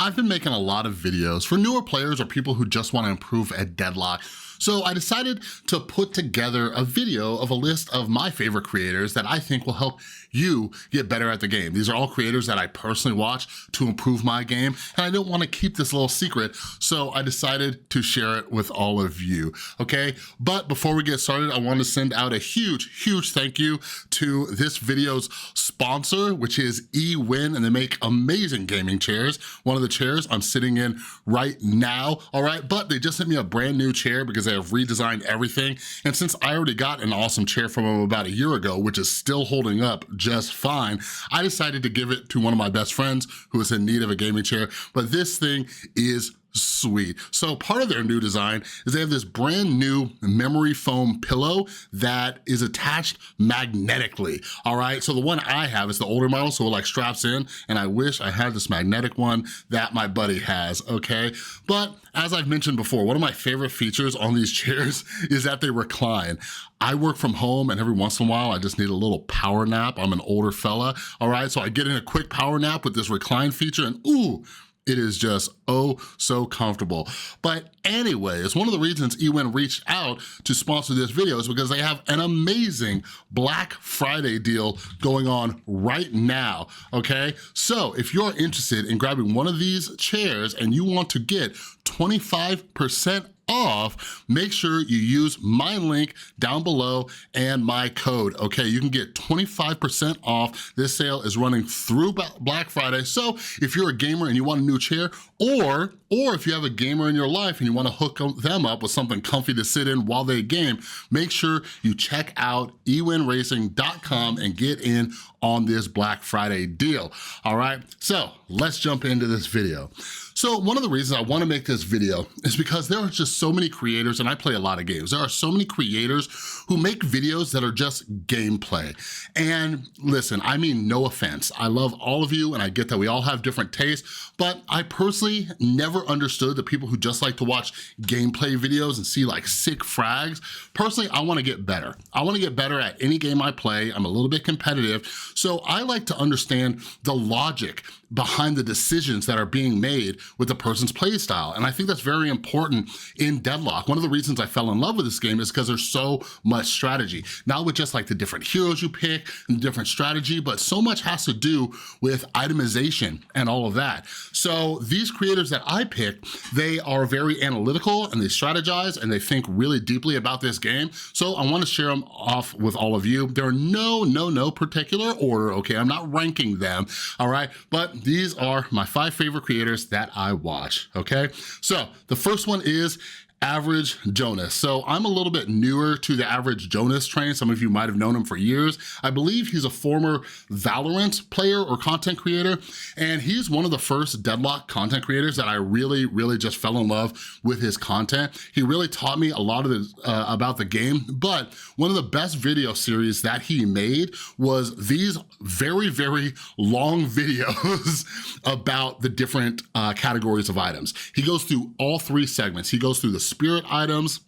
I've been making a lot of videos for newer players or people who just want to improve at Deadlock. So I decided to put together a video of a list of my favorite creators that I think will help you get better at the game. These are all creators that I personally watch to improve my game, and I don't want to keep this little secret, so I decided to share it with all of you, okay? But before we get started, I want to send out a huge thank you to this video's sponsor, which is eWin, and they make amazing gaming chairs. One of the chairs I'm sitting in right now, all right? But they just sent me a brand new chair because they have redesigned everything, and since I already got an awesome chair from them about a year ago, which is still holding up just fine, I decided to give it to one of my best friends who is in need of a gaming chair, but this thing is sweet. So part of their new design is they have this brand new memory foam pillow that is attached magnetically, all right? So the one I have is the older model, so it like straps in, and I wish I had this magnetic one that my buddy has, okay? But as I've mentioned before, one of my favorite features on these chairs is that they recline. I work from home, and every once in a while, I just need a little power nap. I'm an older fella, all right? So I get in a quick power nap with this recline feature, and ooh, it is just oh so comfortable. But anyways, one of the reasons eWin reached out to sponsor this video is because they have an amazing Black Friday deal going on right now, okay? So if you're interested in grabbing one of these chairs and you want to get 25% off, make sure you use my link down below and my code, okay? You can get 25% off. This sale is running through Black Friday, so if you're a gamer and you want a new chair, or if you have a gamer in your life and you wanna hook them up with something comfy to sit in while they game, make sure you check out ewinracing.com and get in on this Black Friday deal, all right? So let's jump into this video. So one of the reasons I wanna make this video is because there are just so many creators, and I play a lot of games, there are so many creators who make videos that are just gameplay. And listen, I mean no offense, I love all of you and I get that we all have different tastes, but I personally never understood the people who just like to watch gameplay videos and see like sick frags. Personally, I wanna get better. I wanna get better at any game I play. I'm a little bit competitive, so I like to understand the logic behind the decisions that are being made with the person's play style. And I think that's very important in Deadlock. One of the reasons I fell in love with this game is because there's so much strategy. Not with just like the different heroes you pick and the different strategy, but so much has to do with itemization and all of that. So these creators that I pick, they are very analytical and they strategize and they think really deeply about this game. So I wanna share them off with all of you. There are no particular order, okay? I'm not ranking them, all right? But these are my 5 favorite creators that I watch, okay? So the first one is AverageJonas. So I'm a little bit newer to the AverageJonas train. Some of you might have known him for years. I believe he's a former Valorant player or content creator, and he's one of the first Deadlock content creators that I really just fell in love with his content. He really taught me a lot of about the game, but one of the best video series that he made was these very long videos about the different categories of items. He goes through all 3 segments. He goes through the spirit items,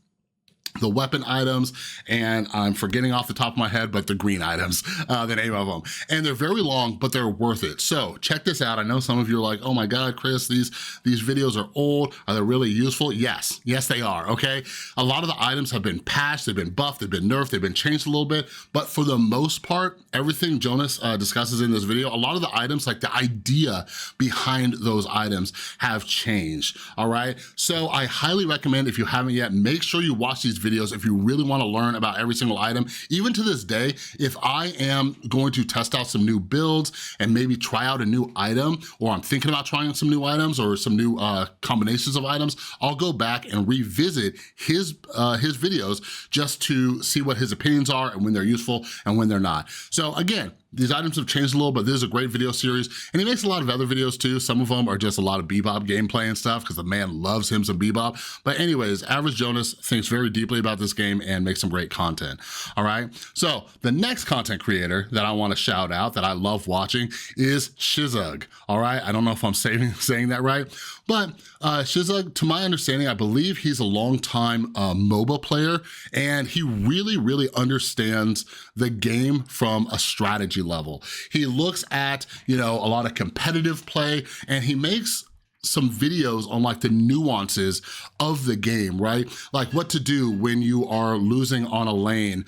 the weapon items, and I'm forgetting off the top of my head, but the green items, the name of them. And they're very long, but they're worth it. So check this out. I know some of you are like, oh my God, Chris, these videos are old. Are they really useful? Yes, they are, okay? A lot of the items have been patched, they've been buffed, they've been nerfed, they've been changed a little bit, but for the most part, everything Jonas discusses in this video, a lot of the items, like the idea behind those items have changed, all right? So I highly recommend, if you haven't yet, make sure you watch these videos if you really wanna learn about every single item. Even to this day, if I am going to test out some new builds and maybe try out a new item, or I'm thinking about trying some new items or some new combinations of items, I'll go back and revisit his videos just to see what his opinions are and when they're useful and when they're not. So again, these items have changed a little, but this is a great video series, and he makes a lot of other videos too. Some of them are just a lot of Bebop gameplay and stuff, because the man loves him some Bebop. But anyways, AverageJonas thinks very deeply about this game and makes some great content, all right? So the next content creator that I wanna shout out that I love watching is Schizug, all right? I don't know if I'm saying that right, but Schizug, to my understanding, I believe he's a longtime MOBA player, and he really understands the game from a strategy level. He looks at, a lot of competitive play, and he makes some videos on like the nuances of the game, right? Like what to do when you are losing on a lane,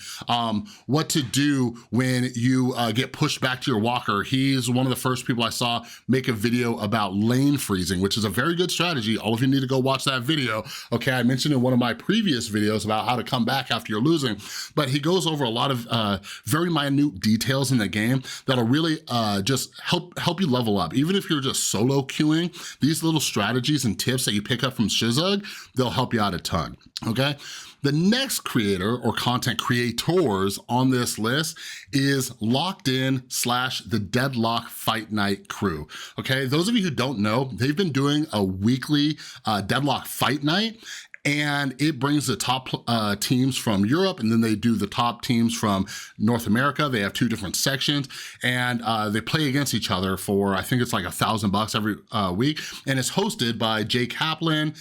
what to do when you get pushed back to your walker. He's one of the first people I saw make a video about lane freezing, which is a very good strategy. All of you need to go watch that video. Okay, I mentioned in one of my previous videos about how to come back after you're losing, but he goes over a lot of very minute details in the game that'll really just help you level up. Even if you're just solo queuing, these little strategies and tips that you pick up from Schizug, they'll help you out a ton, okay? The next creator or content creators on this list is LockedIn / the Deadlock Fight Night crew, okay? Those of you who don't know, they've been doing a weekly Deadlock Fight Night, and it brings the top teams from Europe, and then they do the top teams from North America. They have 2 different sections, and they play against each other for, I think it's like $1,000 every week, and it's hosted by Jay Kaplan,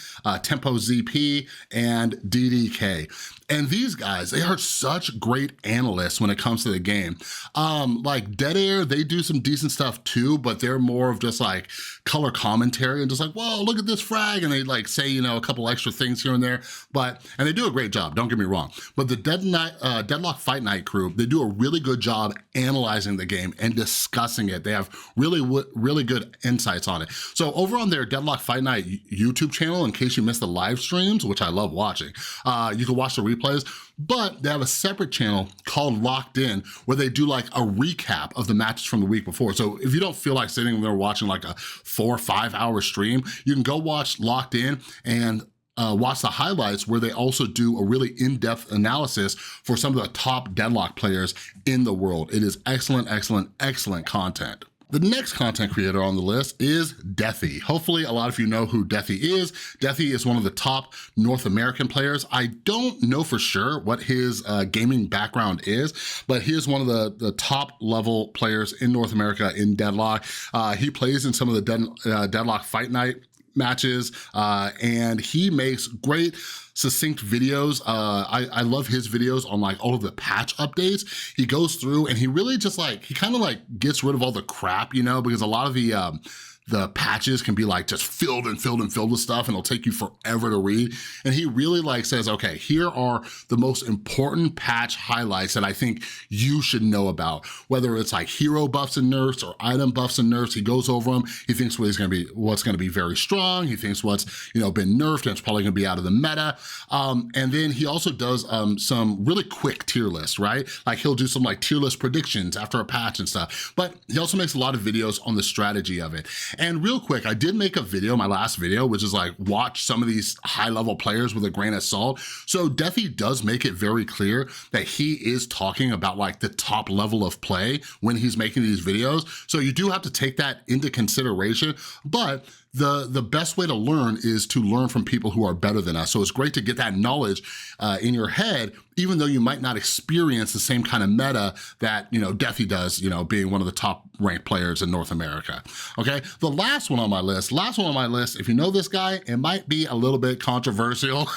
Tempo ZP, and DDK. And these guys, they are such great analysts when it comes to the game. Like Dead Air, they do some decent stuff too, but they're more of just like color commentary and just like, whoa, look at this frag. And they like say, you know, a couple extra things here and there, and they do a great job, don't get me wrong. But the Deadlock Fight Night crew, they do a really good job analyzing the game and discussing it. They have really good insights on it. So over on their Deadlock Fight Night YouTube channel, in case you missed the live streams, which I love watching, you can watch the replays, but they have a separate channel called Locked In where they do like a recap of the matches from the week before. So if you don't feel like sitting there watching like a 4 or 5 hour stream, you can go watch Locked In and watch the highlights where they also do a really in-depth analysis for some of the top Deadlock players in the world. It is excellent, excellent, excellent content. The next content creator on the list is Deathy. Hopefully a lot of you know who Deathy is. Deathy is one of the top North American players. I don't know for sure what his gaming background is, but he is one of the top level players in North America in Deadlock. He plays in some of the Deadlock Fight Night matches, and he makes great succinct videos. I love his videos on like all of the patch updates. He goes through and he really just like, he kind of like gets rid of all the crap, you know, because a lot of the patches can be like just filled with stuff, and it'll take you forever to read. And he really like says, okay, here are the most important patch highlights that I think you should know about, whether it's like hero buffs and nerfs or item buffs and nerfs. He goes over them. He thinks what's gonna be very strong. He thinks what's, you know, been nerfed and it's probably gonna be out of the meta. And then he also does some really quick tier lists, right? Like he'll do some like tier list predictions after a patch and stuff, but he also makes a lot of videos on the strategy of it. And real quick, I did make a video, my last video, which is like watch some of these high level players with a grain of salt. So Deathy does make it very clear that he is talking about like the top level of play when he's making these videos. So you do have to take that into consideration, but the best way to learn is to learn from people who are better than us. So it's great to get that knowledge in your head, even though you might not experience the same kind of meta that, you know, Deathy does, you know, being one of the top ranked players in North America, okay? The last one on my list, if you know this guy, it might be a little bit controversial,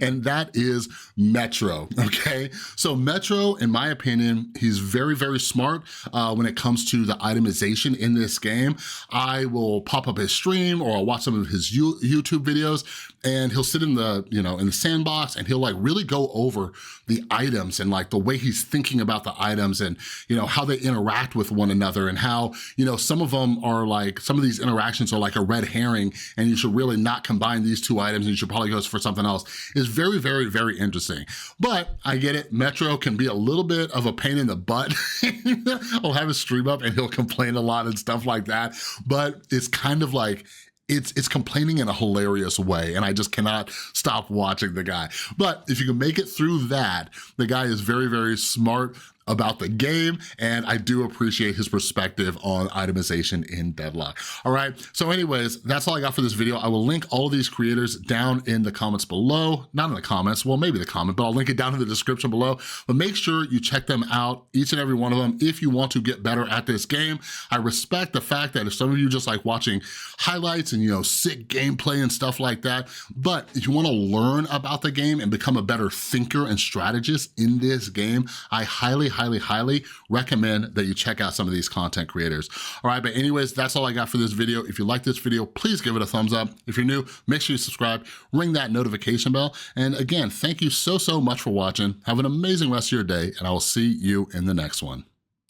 and that is Metro, okay? So Metro, in my opinion, he's very, very smart when it comes to the itemization in this game. I will pop up his stream or I'll watch some of his YouTube videos, and he'll sit in the, you know, in the sandbox, and he'll like really go over the items and like the way he's thinking about the items and, you know, how they interact with one another, and how, you know, some of them are like, some of these interactions are like a red herring, and you should really not combine these 2 items, and you should probably go for something else. It's very, very, very interesting. But I get it, Metro can be a little bit of a pain in the butt. I'll have his stream up and he'll complain a lot and stuff like that, but it's kind of like, it's complaining in a hilarious way, and I just cannot stop watching the guy. But if you can make it through that, the guy is very, very smart about the game, and I do appreciate his perspective on itemization in Deadlock. All right, so anyways, that's all I got for this video. I will link all of these creators down in the comments below. Not in the comments, well, maybe the comment, but I'll link it down in the description below. But make sure you check them out, each and every one of them, if you want to get better at this game. I respect the fact that if some of you just like watching highlights and, you know, sick gameplay and stuff like that, but if you want to learn about the game and become a better thinker and strategist in this game, I highly highly recommend that you check out some of these content creators. All right, but anyways, that's all I got for this video. If you like this video, please give it a thumbs up. If you're new, make sure you subscribe, ring that notification bell. And again, thank you so much for watching. Have an amazing rest of your day, and I will see you in the next one.